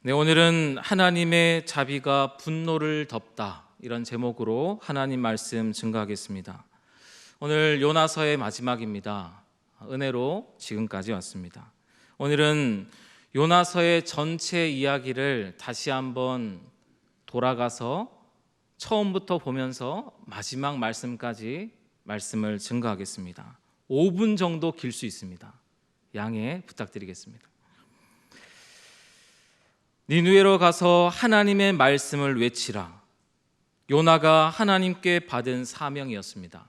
네, 오늘은 하나님의 자비가 분노를 덮다, 이런 제목으로 하나님 말씀 증거하겠습니다. 오늘 요나서의 마지막입니다. 은혜로 지금까지 왔습니다. 오늘은 요나서의 전체 이야기를 다시 한번 돌아가서 처음부터 보면서 마지막 말씀까지 말씀을 증거하겠습니다. 5분 정도 길 수 있습니다. 양해 부탁드리겠습니다. 니느웨로 가서 하나님의 말씀을 외치라. 요나가 하나님께 받은 사명이었습니다.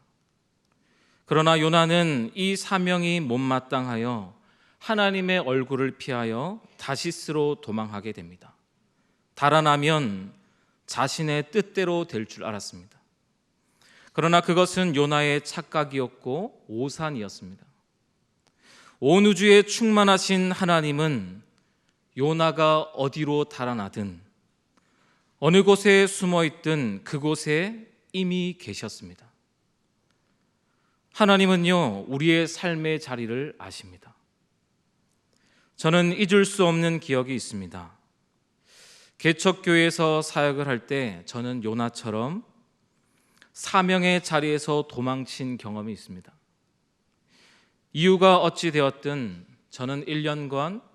그러나 요나는 이 사명이 못마땅하여 하나님의 얼굴을 피하여 다시스로 도망하게 됩니다. 달아나면 자신의 뜻대로 될 줄 알았습니다. 그러나 그것은 요나의 착각이었고 오산이었습니다. 온 우주에 충만하신 하나님은 요나가 어디로 달아나든 어느 곳에 숨어있든 그곳에 이미 계셨습니다. 하나님은요, 우리의 삶의 자리를 아십니다. 저는 잊을 수 없는 기억이 있습니다. 개척교회에서 사역을 할 때 저는 요나처럼 사명의 자리에서 도망친 경험이 있습니다. 이유가 어찌 되었든 저는 1년간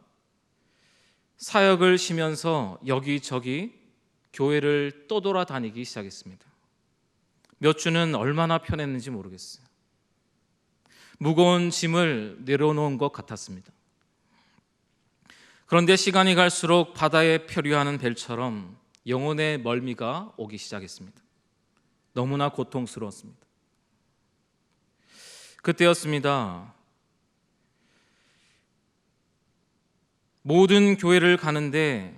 사역을 쉬면서 여기저기 교회를 떠돌아다니기 시작했습니다. 몇 주는 얼마나 편했는지 모르겠어요. 무거운 짐을 내려놓은 것 같았습니다. 그런데 시간이 갈수록 바다에漂流하는 벨처럼 영혼의 멀미가 오기 시작했습니다. 너무나 고통스러웠습니다. 그때였습니다. 모든 교회를 가는데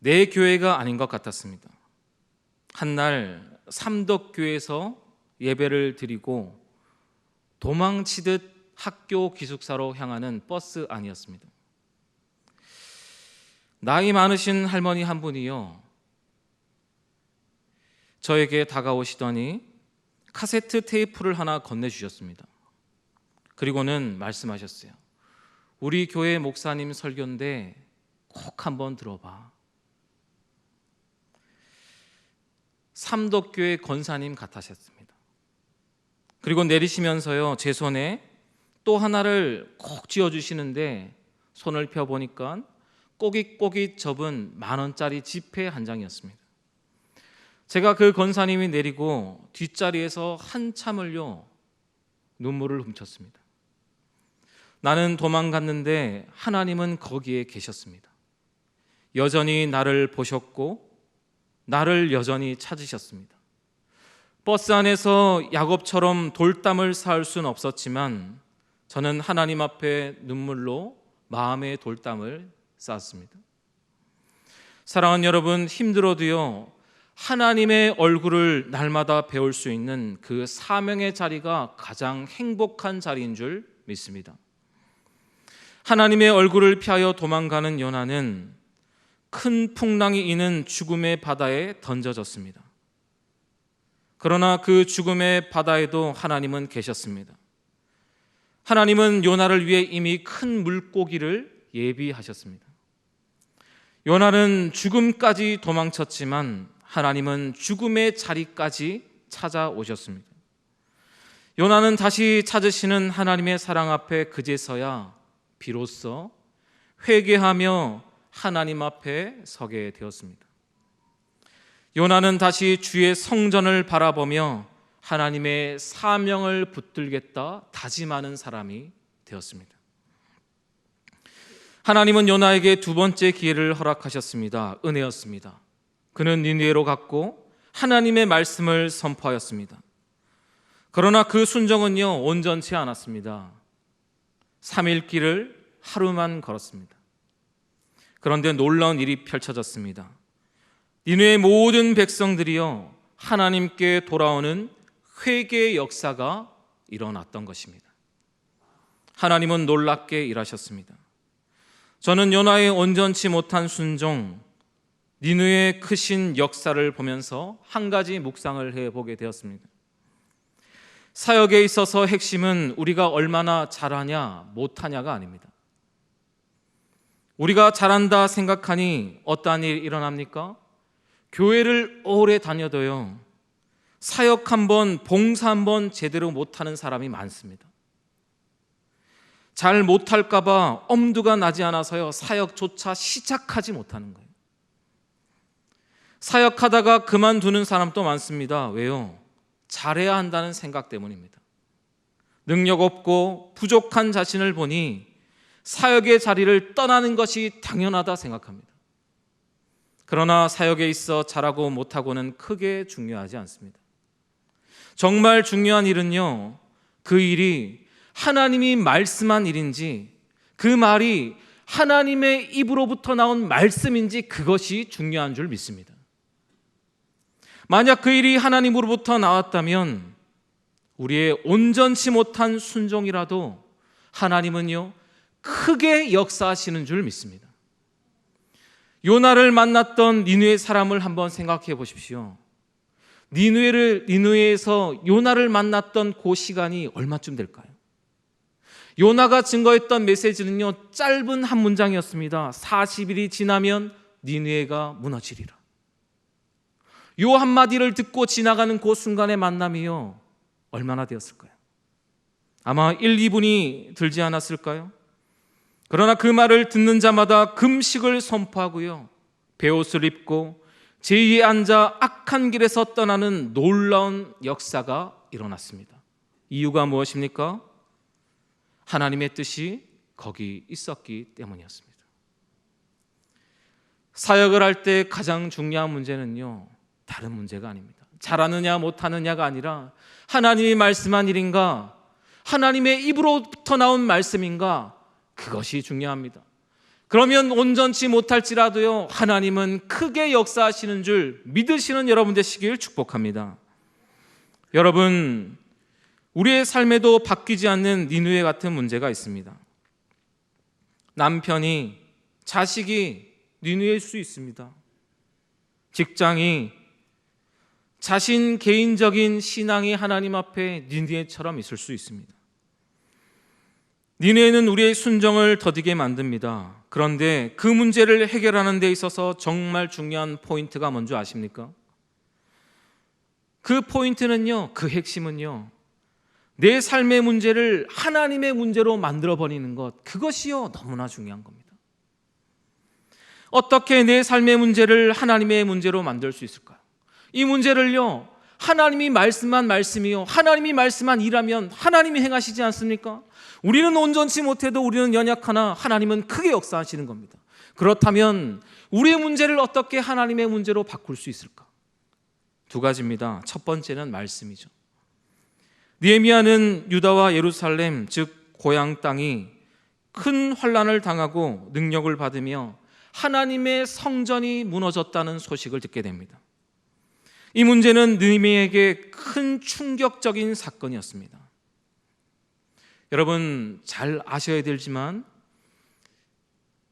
내 교회가 아닌 것 같았습니다. 한날 삼덕교에서 예배를 드리고 도망치듯 학교 기숙사로 향하는 버스 안이었습니다. 나이 많으신 할머니 한 분이요, 저에게 다가오시더니 카세트 테이프를 하나 건네주셨습니다. 그리고는 말씀하셨어요. 우리 교회 목사님 설교인데 꼭 한번 들어봐. 삼덕교회 권사님 같으셨습니다. 그리고 내리시면서요, 제 손에 또 하나를 꼭 쥐어주시는데 손을 펴보니까 꼬깃꼬깃 접은 10,000원짜리 지폐 한 장이었습니다. 제가 그 권사님이 내리고 뒷자리에서 한참을요 눈물을 훔쳤습니다. 나는 도망갔는데 하나님은 거기에 계셨습니다. 여전히 나를 보셨고 나를 여전히 찾으셨습니다. 버스 안에서 야곱처럼 돌담을 쌓을 수는 없었지만 저는 하나님 앞에 눈물로 마음의 돌담을 쌓았습니다. 사랑하는 여러분, 힘들어도요, 하나님의 얼굴을 날마다 배울 수 있는 그 사명의 자리가 가장 행복한 자리인 줄 믿습니다. 하나님의 얼굴을 피하여 도망가는 요나는 큰 풍랑이 이는 죽음의 바다에 던져졌습니다. 그러나 그 죽음의 바다에도 하나님은 계셨습니다. 하나님은 요나를 위해 이미 큰 물고기를 예비하셨습니다. 요나는 죽음까지 도망쳤지만 하나님은 죽음의 자리까지 찾아오셨습니다. 요나는 다시 찾으시는 하나님의 사랑 앞에 그제서야 비로소 회개하며 하나님 앞에 서게 되었습니다. 요나는 다시 주의 성전을 바라보며 하나님의 사명을 붙들겠다 다짐하는 사람이 되었습니다. 하나님은 요나에게 두 번째 기회를 허락하셨습니다. 은혜였습니다. 그는 니느웨로 갔고 하나님의 말씀을 선포하였습니다. 그러나 그 순종은요, 온전치 않았습니다. 3일 길을 하루만 걸었습니다. 그런데 놀라운 일이 펼쳐졌습니다. 니느웨의 모든 백성들이요, 하나님께 돌아오는 회개의 역사가 일어났던 것입니다. 하나님은 놀랍게 일하셨습니다. 저는 요나의 온전치 못한 순종, 니느웨의 크신 역사를 보면서 한 가지 묵상을 해보게 되었습니다. 사역에 있어서 핵심은 우리가 얼마나 잘하냐 못하냐가 아닙니다. 우리가 잘한다 생각하니 어떠한 일이 일어납니까? 교회를 오래 다녀도요, 사역 한번, 봉사 한번 제대로 못하는 사람이 많습니다. 잘 못할까 봐 엄두가 나지 않아서요, 사역조차 시작하지 못하는 거예요. 사역하다가 그만두는 사람도 많습니다. 왜요? 잘해야 한다는 생각 때문입니다. 능력 없고 부족한 자신을 보니 사역의 자리를 떠나는 것이 당연하다 생각합니다. 그러나 사역에 있어 잘하고 못하고는 크게 중요하지 않습니다. 정말 중요한 일은요, 그 일이 하나님이 말씀한 일인지, 그 말이 하나님의 입으로부터 나온 말씀인지, 그것이 중요한 줄 믿습니다. 만약 그 일이 하나님으로부터 나왔다면 우리의 온전치 못한 순종이라도 하나님은요, 크게 역사하시는 줄 믿습니다. 요나를 만났던 니느웨 사람을 한번 생각해 보십시오. 니느웨에서 요나를 만났던 그 시간이 얼마쯤 될까요? 요나가 증거했던 메시지는요, 짧은 한 문장이었습니다. 40일이 지나면 니느웨가 무너지리라. 요 한마디를 듣고 지나가는 그 순간의 만남이요, 얼마나 되었을까요? 아마 1, 2분이 들지 않았을까요? 그러나 그 말을 듣는 자마다 금식을 선포하고요, 베옷을 입고 제2에 앉아 악한 길에서 떠나는 놀라운 역사가 일어났습니다. 이유가 무엇입니까? 하나님의 뜻이 거기 있었기 때문이었습니다. 사역을 할 때 가장 중요한 문제는요, 다른 문제가 아닙니다. 잘하느냐 못하느냐가 아니라 하나님이 말씀한 일인가, 하나님의 입으로부터 나온 말씀인가, 그것이 중요합니다. 그러면 온전치 못할지라도요, 하나님은 크게 역사하시는 줄 믿으시는 여러분 되시길 축복합니다. 여러분, 우리의 삶에도 바뀌지 않는 니느웨 같은 문제가 있습니다. 남편이, 자식이 니느웨일 수 있습니다. 직장이, 자신 개인적인 신앙이 하나님 앞에 니느웨처럼 있을 수 있습니다. 니느웨는 우리의 순종을 더디게 만듭니다. 그런데 그 문제를 해결하는 데 있어서 정말 중요한 포인트가 뭔지 아십니까? 그 포인트는요, 그 핵심은요, 내 삶의 문제를 하나님의 문제로 만들어버리는 것, 그것이요 너무나 중요한 겁니다. 어떻게 내 삶의 문제를 하나님의 문제로 만들 수 있을까요? 이 문제를요, 하나님이 말씀한 말씀이요, 하나님이 말씀한 일하면 하나님이 행하시지 않습니까? 우리는 온전치 못해도 우리는 연약하나 하나님은 크게 역사하시는 겁니다. 그렇다면 우리의 문제를 어떻게 하나님의 문제로 바꿀 수 있을까? 두 가지입니다. 첫 번째는 말씀이죠. 느헤미야는 유다와 예루살렘, 즉 고향 땅이 큰 환난을 당하고 능력을 받으며 하나님의 성전이 무너졌다는 소식을 듣게 됩니다. 이 문제는 느헤미야에게 큰 충격적인 사건이었습니다. 여러분, 잘 아셔야 되지만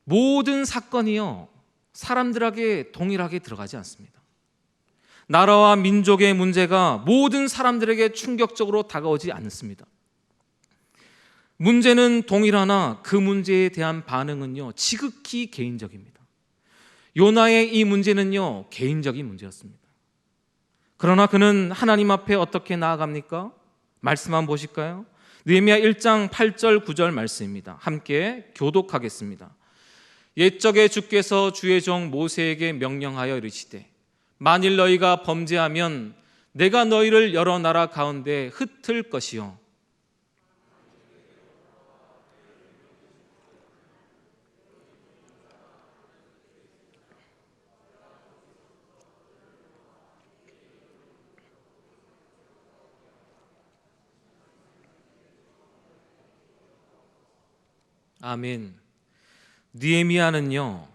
모든 사건이요, 사람들에게 동일하게 들어가지 않습니다. 나라와 민족의 문제가 모든 사람들에게 충격적으로 다가오지 않습니다. 문제는 동일하나 그 문제에 대한 반응은요, 지극히 개인적입니다. 요나의 이 문제는요, 개인적인 문제였습니다. 그러나 그는 하나님 앞에 어떻게 나아갑니까? 말씀 한번 보실까요? 느헤미야 1장 8절 9절 말씀입니다. 함께 교독하겠습니다. 옛적에 주께서 주의 종 모세에게 명령하여 이르시되 만일 너희가 범죄하면 내가 너희를 여러 나라 가운데 흩을 것이요 아멘. 느헤미야는요,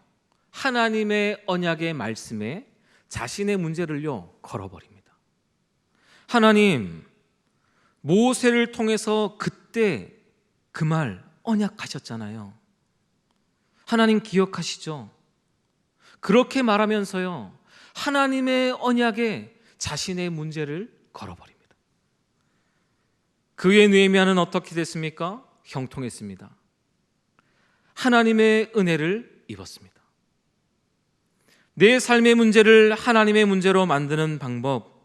하나님의 언약의 말씀에 자신의 문제를요 걸어버립니다. 하나님, 모세를 통해서 그때 그 말 언약하셨잖아요. 하나님 기억하시죠? 그렇게 말하면서요, 하나님의 언약에 자신의 문제를 걸어버립니다. 그의 느헤미야는 어떻게 됐습니까? 형통했습니다. 하나님의 은혜를 입었습니다. 내 삶의 문제를 하나님의 문제로 만드는 방법,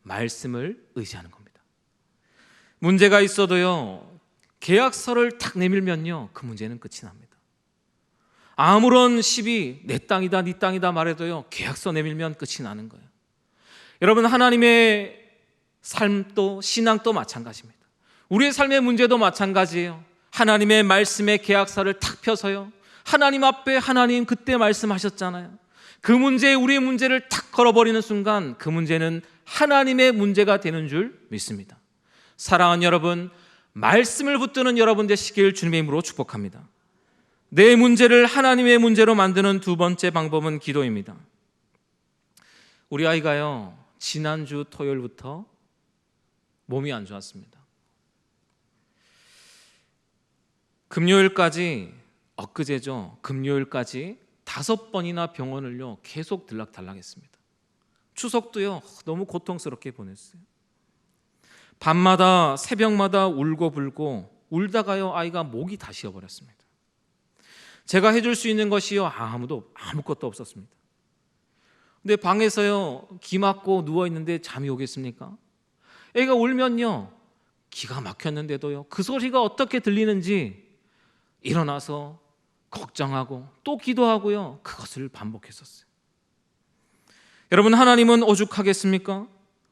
말씀을 의지하는 겁니다. 문제가 있어도요, 계약서를 탁 내밀면요, 그 문제는 끝이 납니다. 아무런 시비, 내 땅이다 네 땅이다 말해도요, 계약서 내밀면 끝이 나는 거예요. 여러분, 하나님의 삶도 신앙도 마찬가지입니다. 우리의 삶의 문제도 마찬가지예요. 하나님의 말씀의 계약서를 탁 펴서요, 하나님 앞에 하나님 그때 말씀하셨잖아요. 그 문제에 우리의 문제를 탁 걸어버리는 순간 그 문제는 하나님의 문제가 되는 줄 믿습니다. 사랑하는 여러분, 말씀을 붙드는 여러분 되시길 주님의 이름으로 축복합니다. 내 문제를 하나님의 문제로 만드는 두 번째 방법은 기도입니다. 우리 아이가요, 지난주 토요일부터 몸이 안 좋았습니다. 금요일까지, 엊그제죠, 금요일까지 5번이나 병원을요 계속 들락달락했습니다. 추석도요 너무 고통스럽게 보냈어요. 밤마다 새벽마다 울고 불고 울다가요 아이가 목이 다 쉬어버렸습니다. 제가 해줄 수 있는 것이요 아무것도 없었습니다. 근데 방에서요 기 맞고 누워있는데 잠이 오겠습니까? 애가 울면요 기가 막혔는데도요 그 소리가 어떻게 들리는지 일어나서 걱정하고 또 기도하고요 그것을 반복했었어요. 여러분, 하나님은 오죽하겠습니까?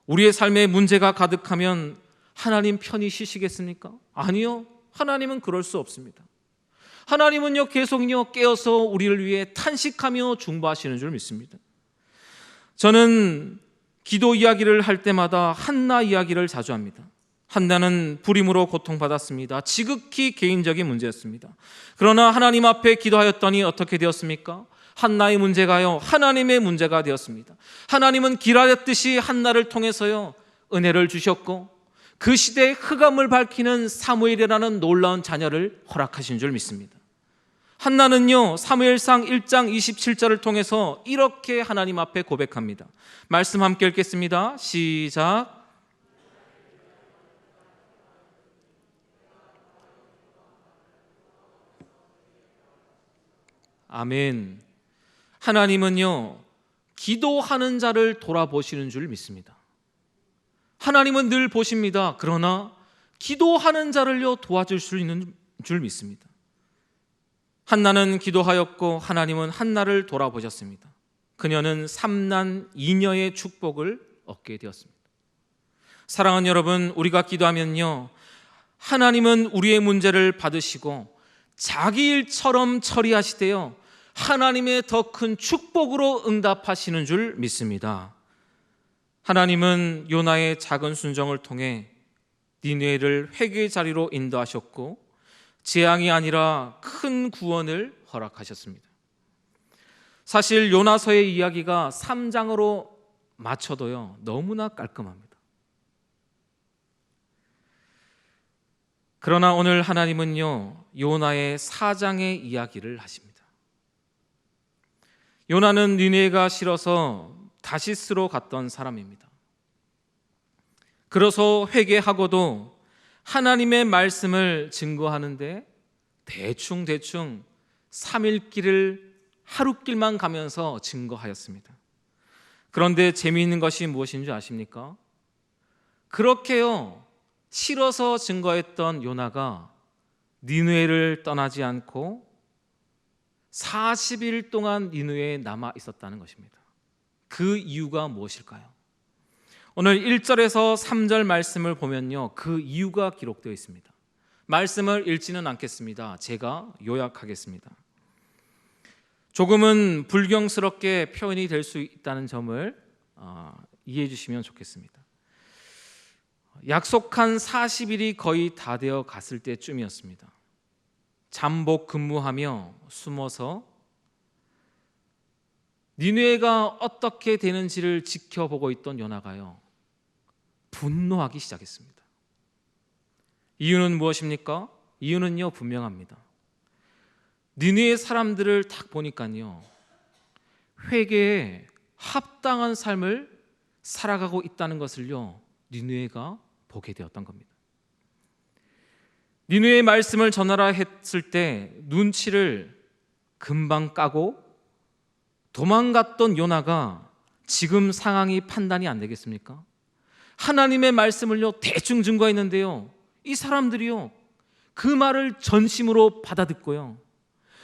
우리의 삶에 문제가 가득하면 하나님 편히 쉬시겠습니까? 아니요, 하나님은 그럴 수 없습니다. 하나님은요 계속요 깨어서 우리를 위해 탄식하며 중보하시는 줄 믿습니다. 저는 기도 이야기를 할 때마다 한나 이야기를 자주 합니다. 한나는 불임으로 고통받았습니다. 지극히 개인적인 문제였습니다. 그러나 하나님 앞에 기도하였더니 어떻게 되었습니까? 한나의 문제가요 하나님의 문제가 되었습니다. 하나님은 기라렸듯이 한나를 통해서요 은혜를 주셨고 그 시대의 흑암을 밝히는 사무엘이라는 놀라운 자녀를 허락하신 줄 믿습니다. 한나는요 사무엘상 1장 27절을 통해서 이렇게 하나님 앞에 고백합니다. 말씀 함께 읽겠습니다. 시작. 아멘. 하나님은요 기도하는 자를 돌아보시는 줄 믿습니다. 하나님은 늘 보십니다. 그러나 기도하는 자를요 도와줄 수 있는 줄 믿습니다. 한나는 기도하였고 하나님은 한나를 돌아보셨습니다. 그녀는 3난 2녀의 축복을 얻게 되었습니다. 사랑하는 여러분, 우리가 기도하면요 하나님은 우리의 문제를 받으시고 자기 일처럼 처리하시되요 하나님의 더 큰 축복으로 응답하시는 줄 믿습니다. 하나님은 요나의 작은 순종을 통해 니느웨를 회개의 자리로 인도하셨고 재앙이 아니라 큰 구원을 허락하셨습니다. 사실 요나서의 이야기가 3장으로 맞춰도요 너무나 깔끔합니다. 그러나 오늘 하나님은요 요나의 4장의 이야기를 하십니다. 요나는 니느웨가 싫어서 다시스로 갔던 사람입니다. 그래서 회개하고도 하나님의 말씀을 증거하는데 대충 3일 길을 하루길만 가면서 증거하였습니다. 그런데 재미있는 것이 무엇인 줄 아십니까? 그렇게요 싫어서 증거했던 요나가 니느웨를 떠나지 않고 40일 동안 니느웨에 남아 있었다는 것입니다. 그 이유가 무엇일까요? 오늘 1절에서 3절 말씀을 보면요 그 이유가 기록되어 있습니다. 말씀을 읽지는 않겠습니다. 제가 요약하겠습니다. 조금은 불경스럽게 표현이 될 수 있다는 점을 이해해 주시면 좋겠습니다. 약속한 40일이 거의 다 되어 갔을 때쯤이었습니다. 잠복 근무하며 숨어서 니느웨가 어떻게 되는지를 지켜보고 있던 요나가요 분노하기 시작했습니다. 이유는 무엇입니까? 이유는요 분명합니다. 니느웨 사람들을 딱 보니까요 회개에 합당한 삶을 살아가고 있다는 것을요 니느웨가 보게 되었던 겁니다. 니느웨의 말씀을 전하라 했을 때 눈치를 금방 까고 도망갔던 요나가 지금 상황이 판단이 안 되겠습니까? 하나님의 말씀을요 대충 증거했는데요, 이 사람들이요 그 말을 전심으로 받아듣고요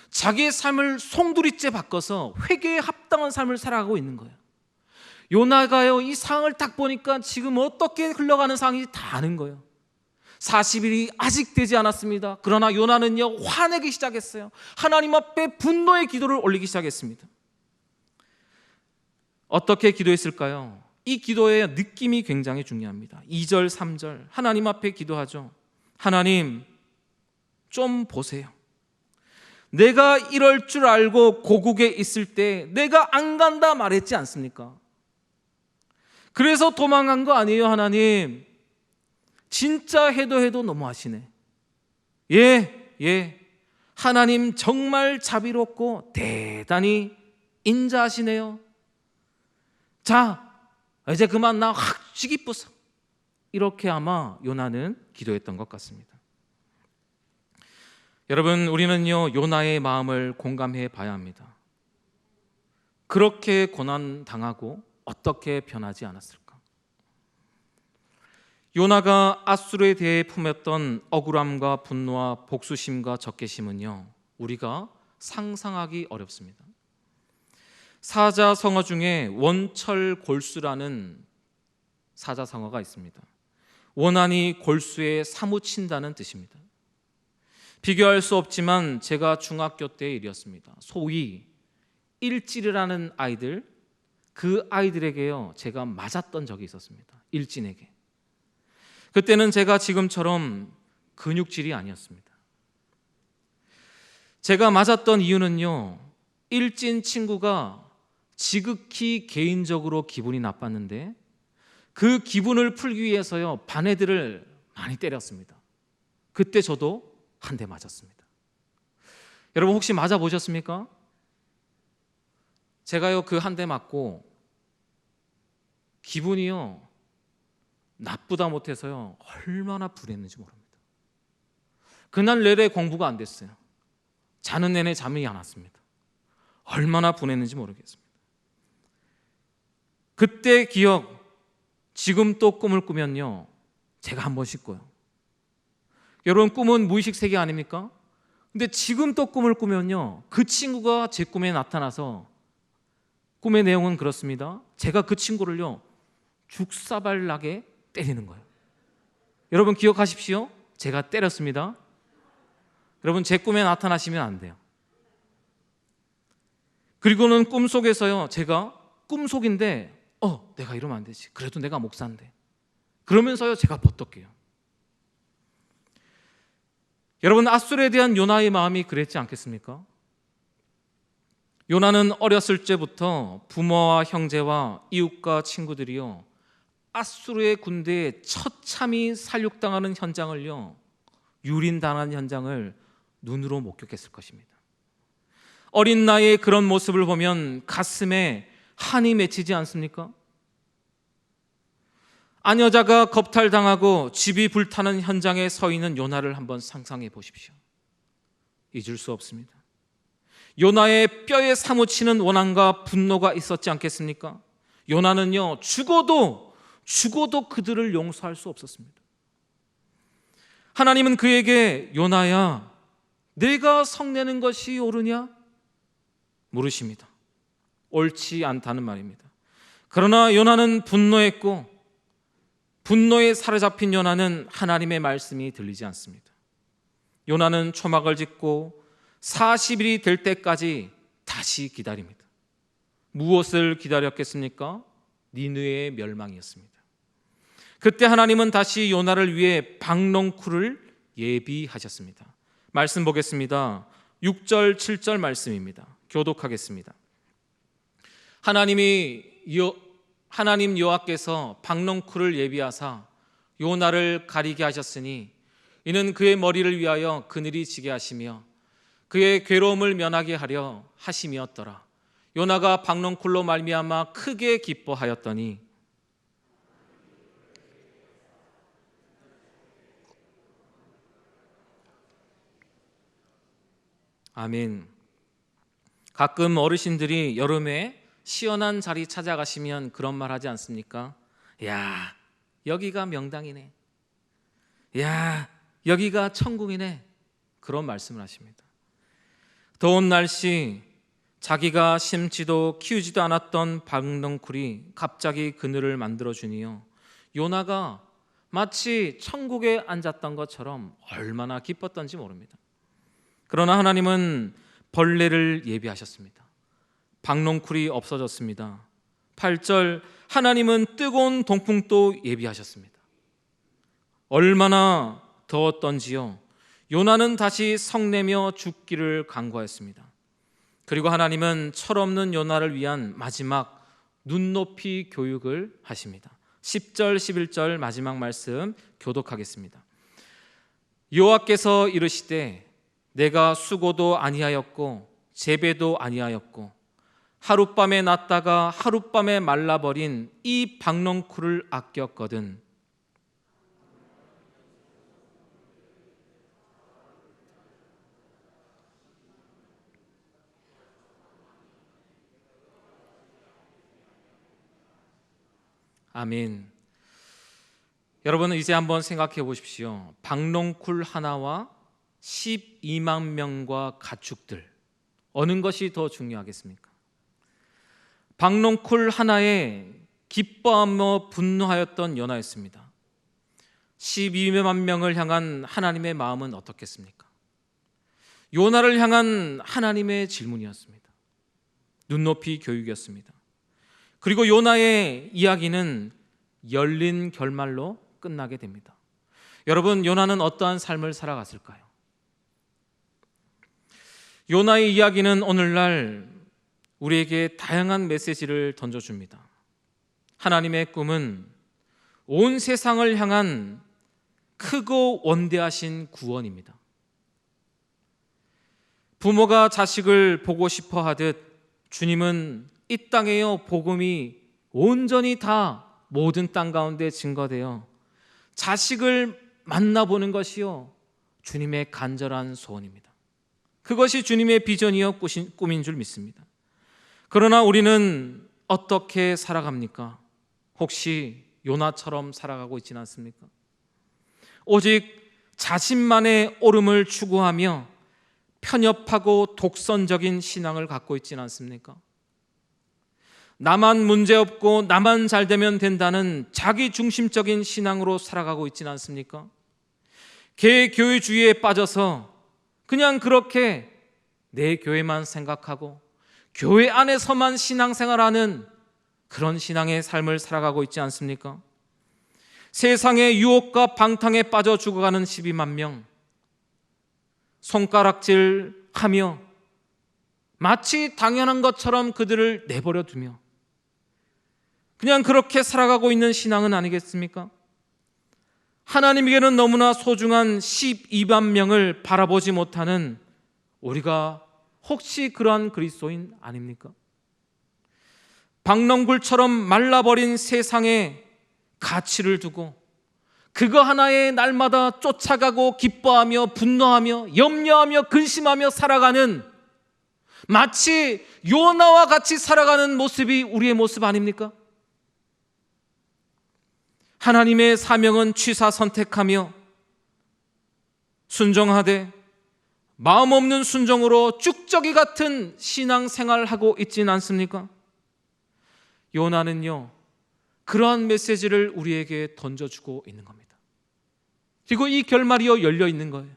자기의 삶을 송두리째 바꿔서 회개에 합당한 삶을 살아가고 있는 거예요. 요나가요 이 상황을 딱 보니까 지금 어떻게 흘러가는 상황인지 다 아는 거예요. 40일이 아직 되지 않았습니다. 그러나 요나는요 화내기 시작했어요. 하나님 앞에 분노의 기도를 올리기 시작했습니다. 어떻게 기도했을까요? 이 기도의 느낌이 굉장히 중요합니다. 2절 3절 하나님 앞에 기도하죠. 하나님 좀 보세요. 내가 이럴 줄 알고 고국에 있을 때 내가 안 간다 말했지 않습니까? 그래서 도망간 거 아니에요. 하나님 진짜 해도 너무하시네. 예 하나님 정말 자비롭고 대단히 인자하시네요. 자 이제 그만 나 확 쥐기 부숴. 이렇게 아마 요나는 기도했던 것 같습니다. 여러분, 우리는요 요나의 마음을 공감해 봐야 합니다. 그렇게 고난 당하고 어떻게 변하지 않았을까? 요나가 앗수르에 대해 품었던 억울함과 분노와 복수심과 적개심은요 우리가 상상하기 어렵습니다. 사자성어 중에 원철골수라는 사자성어가 있습니다. 원한이 골수에 사무친다는 뜻입니다. 비교할 수 없지만 제가 중학교 때의 일이었습니다. 소위 일진이라는 아이들, 그 아이들에게요 제가 맞았던 적이 있었습니다. 일진에게. 그때는 제가 지금처럼 근육질이 아니었습니다. 제가 맞았던 이유는요 일진 친구가 지극히 개인적으로 기분이 나빴는데 그 기분을 풀기 위해서요 반 애들을 많이 때렸습니다. 그때 저도 한 대 맞았습니다. 여러분 혹시 맞아 보셨습니까? 제가요 그 한 대 맞고 기분이요 나쁘다 못해서요 얼마나 불했는지 모릅니다. 그날 내내 공부가 안 됐어요. 자는 내내 잠이 안 왔습니다. 얼마나 분했는지 모르겠습니다. 그때 기억, 지금 또 꿈을 꾸면요 제가 한 번씩 꿔요. 여러분 꿈은 무의식 세계 아닙니까? 근데 지금 또 꿈을 꾸면요 그 친구가 제 꿈에 나타나서 꿈의 내용은 그렇습니다. 제가 그 친구를요 죽사발 나게 때리는 거예요. 여러분 기억하십시오. 제가 때렸습니다. 여러분 제 꿈에 나타나시면 안 돼요. 그리고는 꿈속에서요 제가 꿈속인데 내가 이러면 안 되지. 그래도 내가 목사인데. 그러면서요 제가 버떡해요. 여러분 앗술에 대한 요나의 마음이 그랬지 않겠습니까? 요나는 어렸을 때부터 부모와 형제와 이웃과 친구들이요 앗수르의 군대에 처참히 살육당하는 현장을요 유린당하는 현장을 눈으로 목격했을 것입니다. 어린 나이에 그런 모습을 보면 가슴에 한이 맺히지 않습니까? 아녀자가 겁탈당하고 집이 불타는 현장에 서 있는 요나를 한번 상상해 보십시오. 잊을 수 없습니다. 요나의 뼈에 사무치는 원한과 분노가 있었지 않겠습니까? 요나는요 죽어도 그들을 용서할 수 없었습니다. 하나님은 그에게 요나야 내가 성내는 것이 옳으냐? 물으십니다. 옳지 않다는 말입니다. 그러나 요나는 분노했고 분노에 사로잡힌 요나는 하나님의 말씀이 들리지 않습니다. 요나는 초막을 짓고 40일이 될 때까지 다시 기다립니다. 무엇을 기다렸겠습니까? 니느웨의 멸망이었습니다. 그때 하나님은 다시 요나를 위해 박농쿨을 예비하셨습니다. 말씀 보겠습니다. 6절 7절 말씀입니다. 교독하겠습니다. 하나님 여호와께서 박농쿨을 예비하사 요나를 가리게 하셨으니 이는 그의 머리를 위하여 그늘이 지게 하시며 그의 괴로움을 면하게 하려 하심이었더라. 요나가 박농쿨로 말미암아 크게 기뻐하였더니 아멘. 가끔 어르신들이 여름에 시원한 자리 찾아가시면 그런 말 하지 않습니까? 야, 여기가 명당이네. 야, 여기가 천국이네. 그런 말씀을 하십니다. 더운 날씨, 자기가 심지도 키우지도 않았던 박농쿨이 갑자기 그늘을 만들어주니요, 요나가 마치 천국에 앉았던 것처럼 얼마나 기뻤던지 모릅니다. 그러나 하나님은 벌레를 예비하셨습니다. 박농쿨이 없어졌습니다. 8절, 하나님은 뜨거운 동풍도 예비하셨습니다. 얼마나 더웠던지요, 요나는 다시 성내며 죽기를 간구하였습니다. 그리고 하나님은 철없는 요나를 위한 마지막 눈높이 교육을 하십니다. 10절 11절 마지막 말씀 교독하겠습니다. 여호와께서 이르시되 내가 수고도 아니하였고 재배도 아니하였고 하룻밤에 났다가 하룻밤에 말라버린 이 박농쿨을 아꼈거든. 아멘. 여러분은 이제 한번 생각해 보십시오. 박농쿨 하나와 12만 명과 가축들, 어느 것이 더 중요하겠습니까? 박농쿨 하나에 기뻐하며 분노하였던 요나였습니다. 12만 명을 향한 하나님의 마음은 어떻겠습니까? 요나를 향한 하나님의 질문이었습니다. 눈높이 교육이었습니다. 그리고 요나의 이야기는 열린 결말로 끝나게 됩니다. 여러분, 요나는 어떠한 삶을 살아갔을까요? 요나의 이야기는 오늘날 우리에게 다양한 메시지를 던져줍니다. 하나님의 꿈은 온 세상을 향한 크고 원대하신 구원입니다. 부모가 자식을 보고 싶어 하듯 주님은 이 땅에요, 복음이 온전히 다 모든 땅 가운데 증거되어 자식을 만나보는 것이요, 주님의 간절한 소원입니다. 그것이 주님의 비전이요 꿈인 줄 믿습니다. 그러나 우리는 어떻게 살아갑니까? 혹시 요나처럼 살아가고 있지는 않습니까? 오직 자신만의 옳음을 추구하며 편협하고 독선적인 신앙을 갖고 있지는 않습니까? 나만 문제없고 나만 잘 되면 된다는 자기 중심적인 신앙으로 살아가고 있지는 않습니까? 개교회주의에 빠져서 그냥 그렇게 내 교회만 생각하고 교회 안에서만 신앙생활하는 그런 신앙의 삶을 살아가고 있지 않습니까? 세상의 유혹과 방탕에 빠져 죽어가는 12만 명, 손가락질하며 마치 당연한 것처럼 그들을 내버려 두며 그냥 그렇게 살아가고 있는 신앙은 아니겠습니까? 하나님에게는 너무나 소중한 12만 명을 바라보지 못하는 우리가 혹시 그러한 그리스도인 아닙니까? 박농굴처럼 말라버린 세상에 가치를 두고 그거 하나에 날마다 쫓아가고 기뻐하며 분노하며 염려하며 근심하며 살아가는, 마치 요나와 같이 살아가는 모습이 우리의 모습 아닙니까? 하나님의 사명은 취사 선택하며 순종하되 마음 없는 순종으로 쭉저기 같은 신앙생활을 하고 있지는 않습니까? 요나는요, 그러한 메시지를 우리에게 던져주고 있는 겁니다. 그리고 이 결말이요 열려 있는 거예요.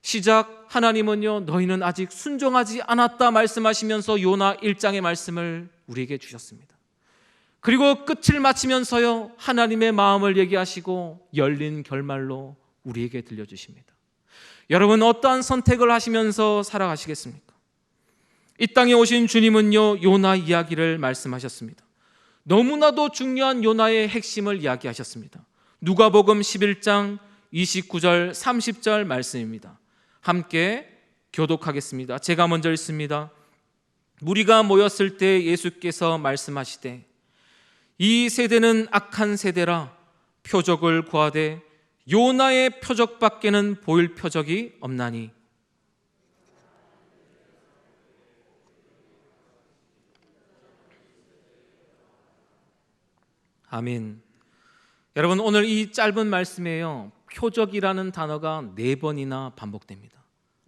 시작, 하나님은요 너희는 아직 순종하지 않았다 말씀하시면서 요나 1장의 말씀을 우리에게 주셨습니다. 그리고 끝을 마치면서요 하나님의 마음을 얘기하시고 열린 결말로 우리에게 들려주십니다. 여러분, 어떠한 선택을 하시면서 살아가시겠습니까? 이 땅에 오신 주님은요 요나 이야기를 말씀하셨습니다. 너무나도 중요한 요나의 핵심을 이야기하셨습니다. 누가복음 11장 29절 30절 말씀입니다. 함께 교독하겠습니다. 제가 먼저 읽습니다. 무리가 모였을 때 예수께서 말씀하시되 이 세대는 악한 세대라 표적을 구하되 요나의 표적밖에는 보일 표적이 없나니. 아멘. 여러분, 오늘 이 짧은 말씀에요, 표적이라는 단어가 4번이나 반복됩니다.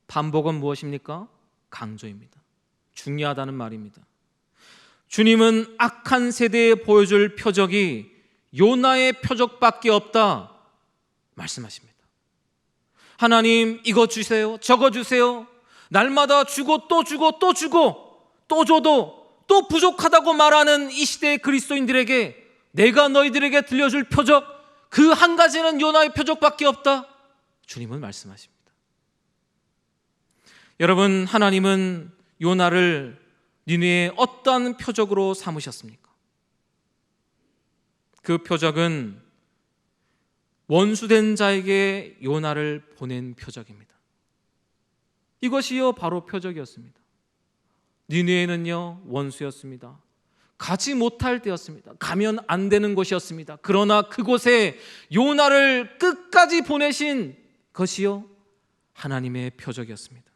반복은 무엇입니까? 강조입니다. 중요하다는 말입니다. 주님은 악한 세대에 보여줄 표적이 요나의 표적밖에 없다 말씀하십니다. 하나님, 이거 주세요, 저거 주세요. 날마다 주고 또 주고 또 주고 또 줘도 또 부족하다고 말하는 이 시대의 그리스도인들에게 내가 너희들에게 들려줄 표적, 그 한 가지는 요나의 표적밖에 없다, 주님은 말씀하십니다. 여러분, 하나님은 요나를 니느웨의 어떠한 표적으로 삼으셨습니까? 그 표적은 원수된 자에게 요나를 보낸 표적입니다. 이것이요 바로 표적이었습니다. 니느웨는요 원수였습니다. 가지 못할 때였습니다. 가면 안 되는 곳이었습니다. 그러나 그곳에 요나를 끝까지 보내신 것이요 하나님의 표적이었습니다.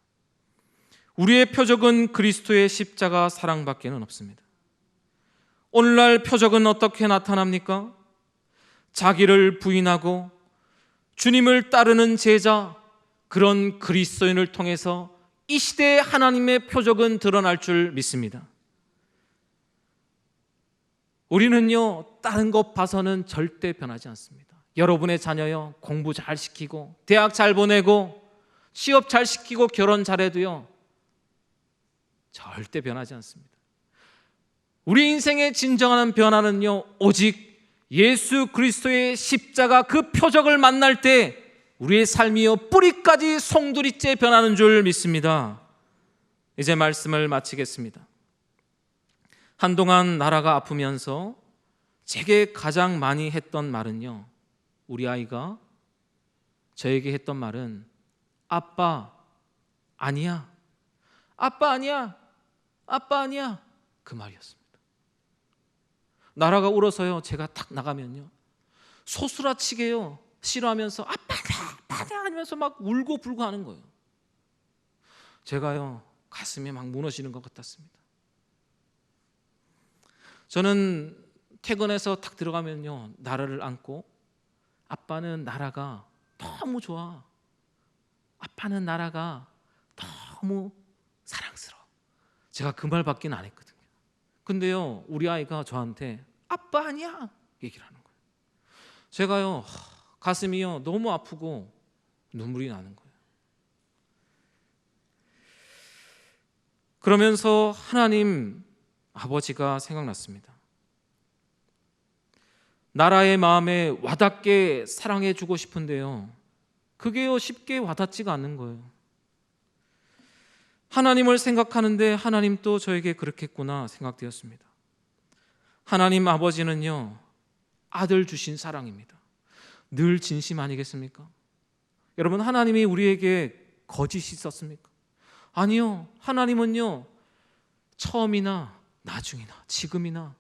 우리의 표적은 그리스도의 십자가 사랑밖에는 없습니다. 오늘날 표적은 어떻게 나타납니까? 자기를 부인하고 주님을 따르는 제자, 그런 그리스도인을 통해서 이 시대의 하나님의 표적은 드러날 줄 믿습니다. 우리는요 다른 것 봐서는 절대 변하지 않습니다. 여러분의 자녀요 공부 잘 시키고 대학 잘 보내고 취업 잘 시키고 결혼 잘해도요 절대 변하지 않습니다. 우리 인생의 진정한 변화는요 오직 예수 그리스도의 십자가 그 표적을 만날 때 우리의 삶이요 뿌리까지 송두리째 변하는 줄 믿습니다. 이제 말씀을 마치겠습니다. 한동안 나라가 아프면서 제게 가장 많이 했던 말은요, 우리 아이가 저에게 했던 말은 아빠 아니야, 아빠 아니야, 아빠 아니야, 그 말이었습니다. 나라가 울어서요 제가 탁 나가면요 소스라치게요 싫어하면서 아빠다 하면서 막 울고 불고 하는 거예요. 제가요 가슴이 막 무너지는 것 같았습니다. 저는 퇴근해서 탁 들어가면요 나라를 안고 아빠는 나라가 너무 좋아, 아빠는 나라가 너무 사랑스러워, 제가 그 말밖에 안 했거든요. 근데요 우리 아이가 저한테 아빠 아니야 얘기를 하는 거예요. 제가요 가슴이요 너무 아프고 눈물이 나는 거예요. 그러면서 하나님 아버지가 생각났습니다. 나라의 마음에 와닿게 사랑해 주고 싶은데요 그게요 쉽게 와닿지가 않는 거예요. 하나님을 생각하는데 하나님도 저에게 그렇겠구나 생각되었습니다. 하나님 아버지는요 아들 주신 사랑입니다. 늘 진심 아니겠습니까? 여러분, 하나님이 우리에게 거짓이 있었습니까? 아니요. 하나님은요 처음이나 나중이나 지금이나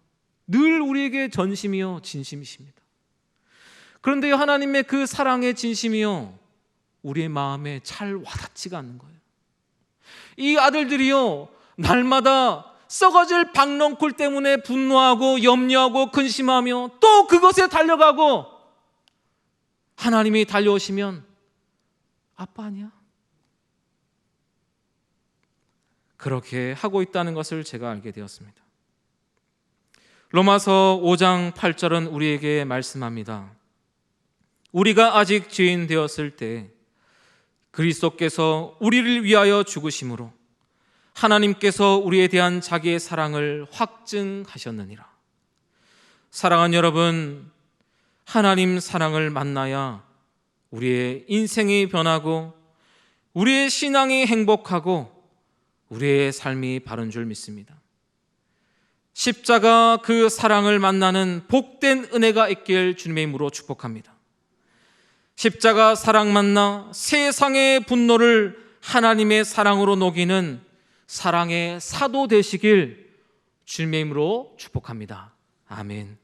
늘 우리에게 전심이요 진심이십니다. 그런데 하나님의 그 사랑의 진심이요 우리의 마음에 잘 와닿지가 않는 거예요. 이 아들들이요 날마다 썩어질 박넝쿨 때문에 분노하고 염려하고 근심하며 또 그것에 달려가고, 하나님이 달려오시면 아빠 아니야? 그렇게 하고 있다는 것을 제가 알게 되었습니다. 로마서 5장 8절은 우리에게 말씀합니다. 우리가 아직 죄인 되었을 때 그리스도께서 우리를 위하여 죽으심으로 하나님께서 우리에 대한 자기의 사랑을 확증하셨느니라. 사랑하는 여러분, 하나님 사랑을 만나야 우리의 인생이 변하고 우리의 신앙이 행복하고 우리의 삶이 바른 줄 믿습니다. 십자가 그 사랑을 만나는 복된 은혜가 있길 주님의 이름으로 축복합니다. 십자가 사랑 만나 세상의 분노를 하나님의 사랑으로 녹이는 사랑의 사도 되시길 주님의 이름으로 축복합니다. 아멘.